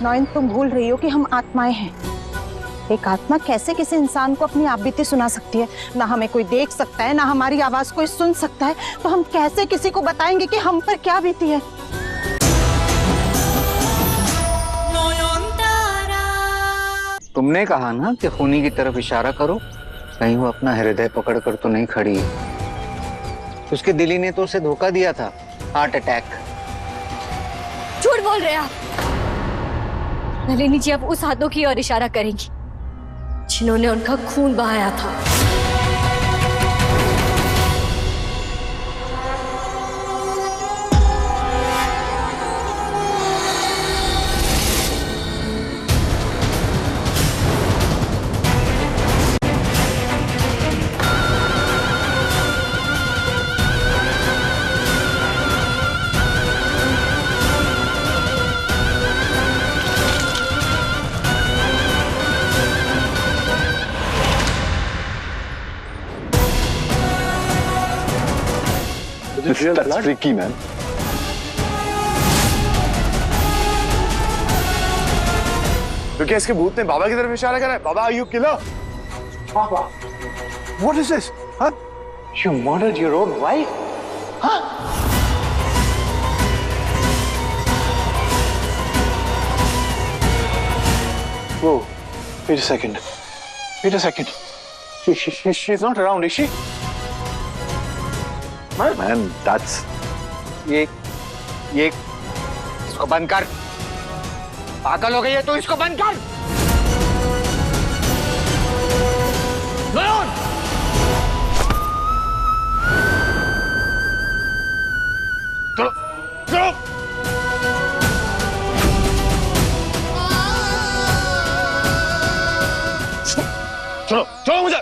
नॉयन, तुम भूल रही हो कि हम आत्माएं हैं। एक आत्मा कैसे किसी इंसान को अपनी आप बीती सुना सकती है? ना हमें कोई देख सकता है, ना हमारी आवाज कोई सुन सकता है, तो हम कैसे किसी को बताएंगे कि हम पर क्या बीती है? तुमने कहा ना कि खूनी की तरफ इशारा करो, कहीं वो अपना हृदय पकड़ कर तो नहीं खड़ी है। उसके दिली ने तो उसे धोखा दिया था, हार्ट अटैक। झूठ बोल रहे आप। नलिनी जी अब उस हाथों की ओर इशारा करेंगी जिन्होंने उनका खून बहाया था। That's freaky, man. तो क्या इसके भूत ने बाबा की तरफ इशारा करा है? बाबा, are you killer? Baba, what is this? Huh? You murdered your own wife? Huh? Whoa, wait a second. Wait a second. She's not around, is she? Man, that's... ये इसको बंद कर। पागल हो गई है तो इसको बंद कर। नयन! चलो, चलो। चलो, चलो मुझे।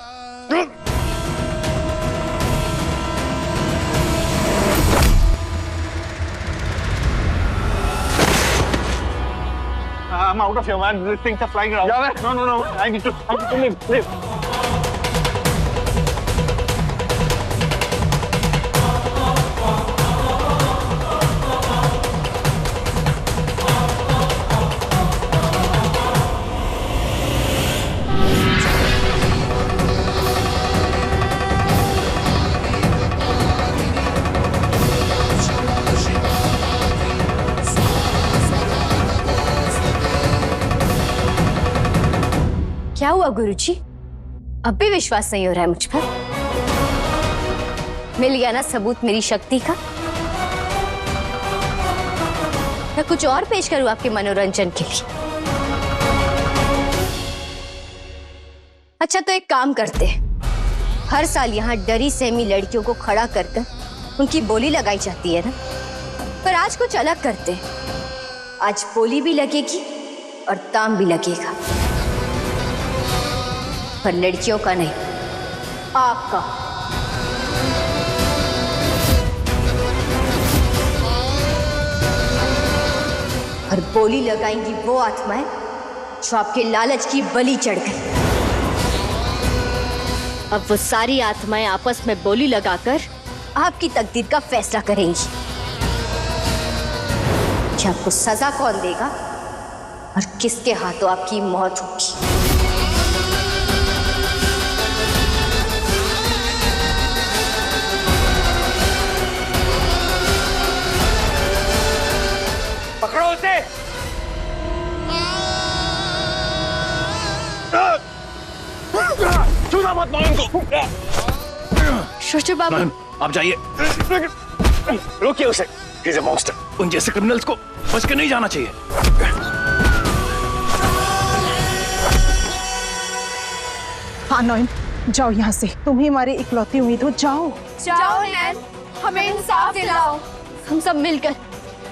I'm out of here, man. These things are flying around. Yeah, man. No. I need to live. क्या हुआ गुरुजी? अब भी विश्वास नहीं हो रहा है मुझ पर? मिल गया ना सबूत मेरी शक्ति का? मैं कुछ और पेश करूं आपके मनोरंजन के लिए? अच्छा, तो एक काम करते हैं। हर साल यहाँ डरी सहमी लड़कियों को खड़ा कर उनकी बोली लगाई जाती है ना, पर आज कुछ अलग करते हैं। आज बोली भी लगेगी और दाम भी लगेगा, पर लड़कियों का नहीं, आपका। और बोली लगाएंगी वो आत्माएं जो आपके लालच की बलि चढ़ गई। अब वो सारी आत्माएं आपस में बोली लगाकर आपकी तकदीर का फैसला करेंगी कि आपको सजा कौन देगा और किसके हाथों आपकी मौत होगी। पकड़ो उसे। छूना मत नॉयन को। शोशो बाबू, आप जाइए। रोकिए उसे। He's a monster. उन जैसे क्रिमिनल्स को बच के नहीं जाना चाहिए। हाँ नॉयन, जाओ यहाँ से। तुम ही हमारी इकलौती उम्मीद हो। जाओ जाओ नैन, हमें इंसाफ दिलाओ। हम सब मिलकर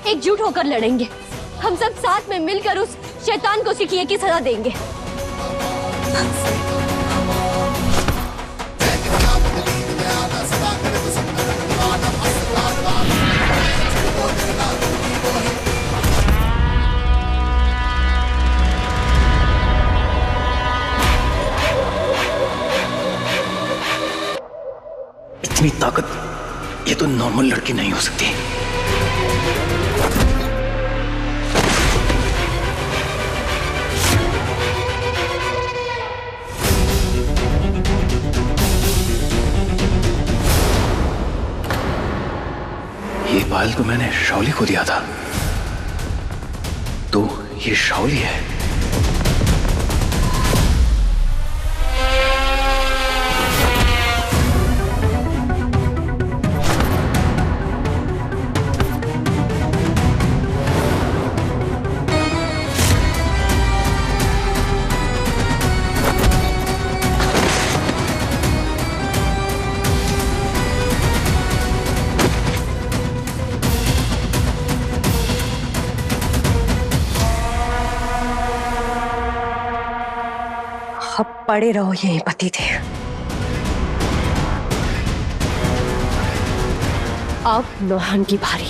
एकजुट होकर लड़ेंगे। हम सब साथ में मिलकर उस शैतान को सिकिए की सजा देंगे। इतनी ताकत, ये तो नॉर्मल लड़की नहीं हो सकती। फाइल तो मैंने शाओली को दिया था, तो ये शाओली है। अब पड़े रहो यहीं पति थे। अब नौहान की बारी।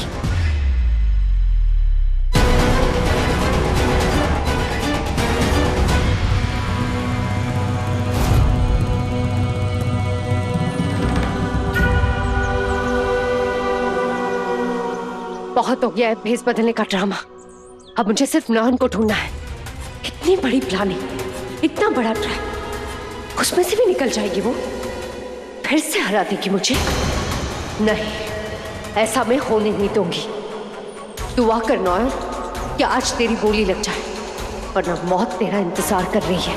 बहुत हो गया है भेस बदलने का ड्रामा। अब मुझे सिर्फ नौहान को ढूंढना है। इतनी बड़ी प्लानिंग, इतना बड़ा ट्रैप, उसमें से भी निकल जाएगी वो, फिर से हरा देगी मुझे। नहीं, ऐसा मैं होने नहीं दूंगी। दुआ कर नौयन कि आज तेरी गोली लग जाए, वरना मौत तेरा इंतजार कर रही है।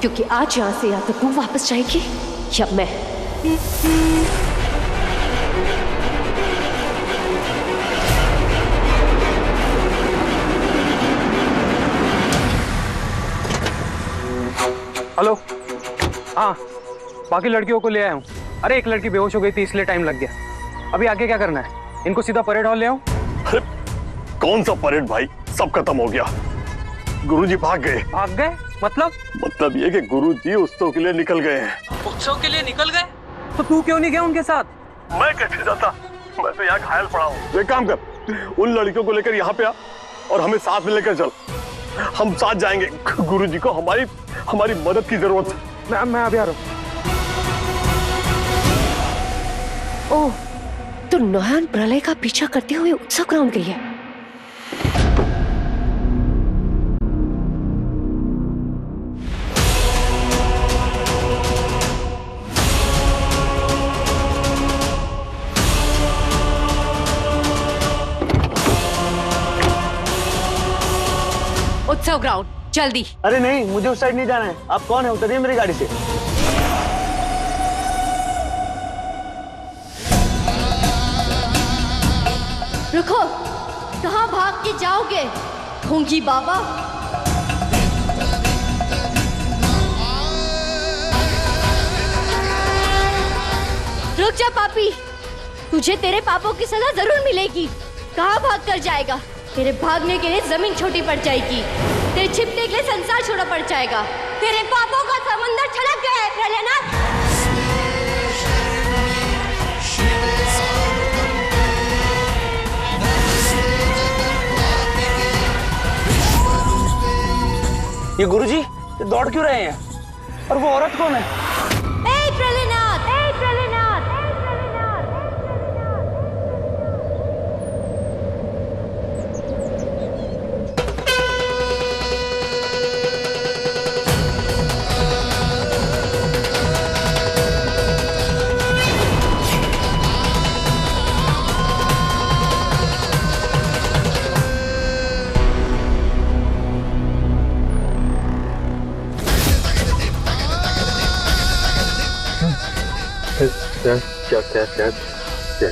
क्योंकि आज यहां से या तो तू वापस जाएगी या मैं। हेलो, हाँ, बाकी लड़कियों को ले आया हूँ। अरे एक लड़की बेहोश हो गई थी इसलिए टाइम लग गया। अभी आगे क्या करना है? इनको सीधा परेड हॉल ले आऊं? अरे कौन सा परेड भाई, सब खत्म हो गया। गुरुजी भाग गए। भाग गए? मतलब ये कि गुरुजी उत्सव के लिए निकल गए हैं। उत्सव के लिए निकल गए? तो तू क्यों नहीं गया उनके साथ? मैं कैसे जाता, मैं तो यहाँ घायल पड़ा हूँ। एक काम कर, उन लड़कियों को लेकर यहाँ पे आ और हमें साथ में लेकर चल। हम साथ जाएंगे। गुरुजी को हमारी मदद की जरूरत है। मैं अभी आ रहा हूँ। ओह, तो नौयन प्रलय का पीछा करते हुए उत्सव ग्राउंड गई है। उत्सव ग्राउंड जल्दी। अरे नहीं, मुझे उस साइड नहीं जाना है। आप कौन है? उतरिए मेरी गाड़ी से। रुको, कहाँ भाग के जाओगे ढोंगी बाबा? रुक जा पापी, तुझे तेरे पापों की सजा जरूर मिलेगी। कहाँ भाग कर जाएगा? तेरे भागने के लिए जमीन छोटी पड़ जाएगी, तेरे छिपने के लिए संसार छोटा पड़ जाएगा। तेरे पापों का समंदर छलक गया है प्रलयनाथ। ये गुरुजी दौड़ क्यों रहे हैं? और वो औरत कौन है? ए प्रलयनाथ, ए प्रलयनाथ, ए प्रलयनाथ।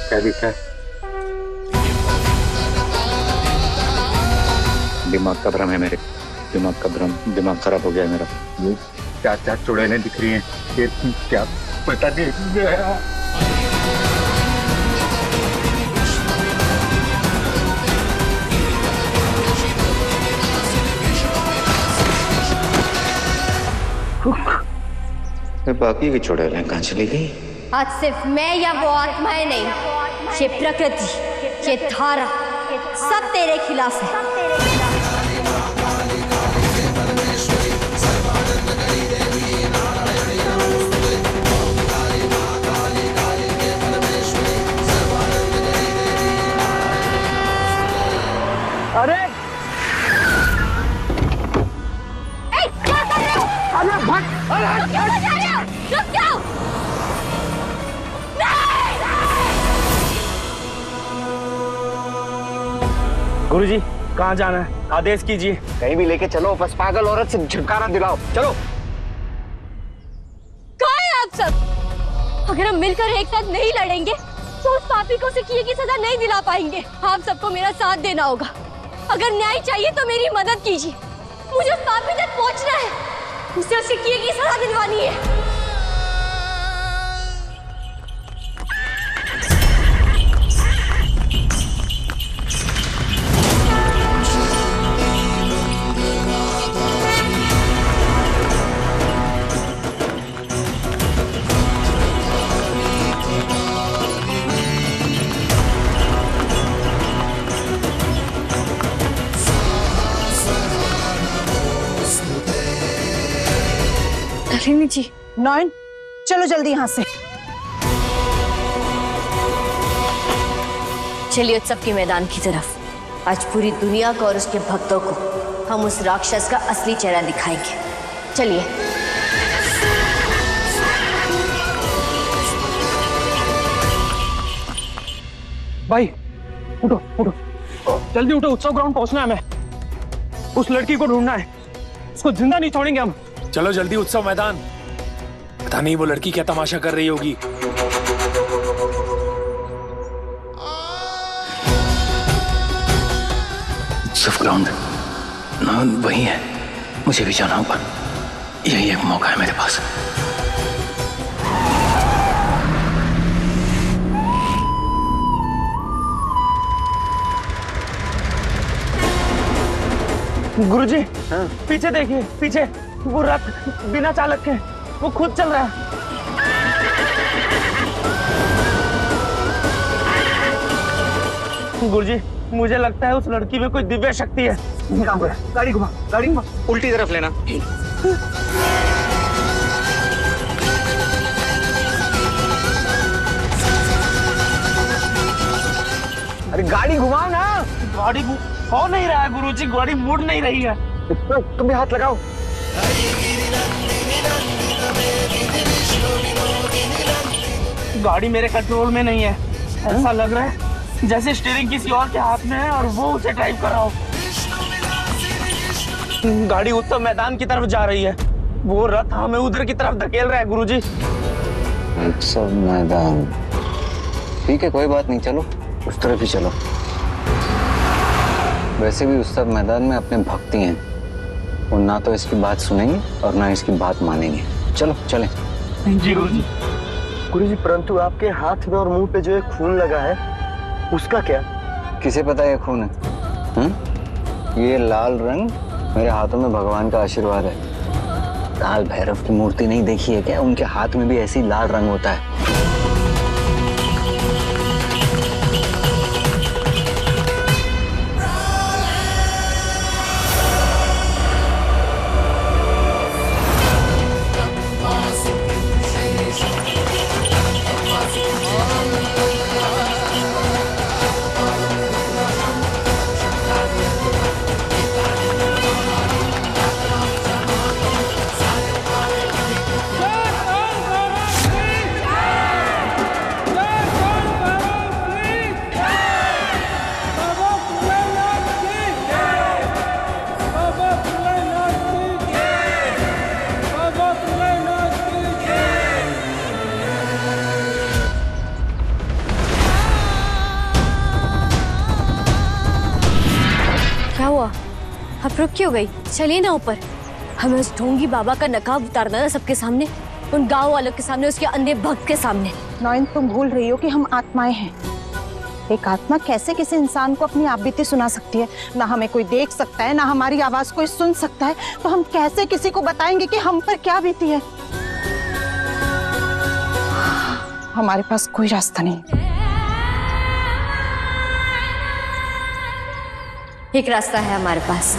क्या लिखा है? दिमाग का भ्रम है मेरे, दिमाग का भ्रम, दिमाग खराब हो गया मेरा। ये क्या क्या चुड़ैलें दिख रही हैं, ये क्या पता नहीं। बाकी की चुड़ैलें कहाँ चली गई? आज सिर्फ मैं या वो आत्माएं नहीं, ये प्रकृति, ये धारा, सब तेरे खिलाफ है। अरे क्या कर रहे हो? अरे भाग! रुक जाओ! रुक जाओ! नहीं! गुरुजी कहाँ जाना है, आदेश कीजिए। कहीं भी लेके चलो, बस पागल औरत से छुटकारा दिलाओ, चलो। कहाँ है आप सब? अगर हम मिलकर एक साथ नहीं लड़ेंगे तो उस पापी को उसे किए की सजा नहीं दिला पाएंगे। आप सबको मेरा साथ देना होगा। अगर न्याय चाहिए तो मेरी मदद कीजिए। मुझे उस पापी तक पहुंचना है, उसे उसके किए की सजा दिलवानी है। नलिनी जी, नयन, चलो जल्दी यहाँ से। चलिए उत्सव के मैदान की तरफ। आज पूरी दुनिया को और उसके भक्तों को हम उस राक्षस का असली चेहरा दिखाएंगे। चलिए। भाई उठो उठो, जल्दी उठो, उत्सव ग्राउंड पहुंचना है हमें। उस लड़की को ढूंढना है, उसको जिंदा नहीं छोड़ेंगे हम। चलो जल्दी उत्सव मैदान। पता नहीं वो लड़की क्या तमाशा कर रही होगी। उत्सव ग्राउंड वही है, मुझे भी जाना होगा। यही एक मौका है मेरे पास। गुरुजी पीछे देखिए, पीछे वो रथ बिना चालक के वो खुद चल रहा है। गुरुजी मुझे लगता है उस लड़की में कोई दिव्य शक्ति है। गाड़ी घुमा, गाड़ी घुमा, उल्टी तरफ लेना। अरे गाड़ी घुमाओ ना। गाड़ी हो नहीं रहा है गुरुजी, गाड़ी मुड़ नहीं रही है। तुम भी हाथ लगाओ। गाड़ी मेरे कंट्रोल में नहीं है। ऐसा लग रहा है जैसे स्टीयरिंग किसी और के हाथ में है और वो उसे ड्राइव कर रहा हो। गाड़ी उत्सव मैदान की तरफ जा रही है। वो रथ हमें उधर की तरफ धकेल रहा है गुरुजी। उत्सव मैदान, ठीक है, कोई बात नहीं, चलो उस तरफ ही चलो। वैसे भी उत्सव मैदान में अपने भक्ति हैं, वो ना तो इसकी बात सुनेंगे और ना इसकी बात मानेंगे। चलो चलें। जी गुरुजी। गुरुजी परंतु आपके हाथ में और मुंह पे जो एक खून लगा है उसका क्या? किसे पता ये खून है? ये लाल रंग मेरे हाथों में भगवान का आशीर्वाद है। काल भैरव की मूर्ति नहीं देखी है क्या? उनके हाथ में भी ऐसी लाल रंग होता है। क्या हुआ? आप रुक क्यों गई? चलिए ना ऊपर। हमें उस ढोंगी बाबा का नकाब उतारना है सबके सामने, उन गांव वालों के सामने, उसके अंधे भक्त के सामने। नयन, तुम भूल रही हो कि हम आत्माएं हैं। एक आत्मा कैसे किसी इंसान को अपनी आपबीती सुना सकती है? ना हमें कोई देख सकता है, ना हमारी आवाज कोई सुन सकता है, तो हम कैसे किसी को बताएंगे कि हम पर क्या बीती है? हमारे पास कोई रास्ता नहीं। एक रास्ता है हमारे पास।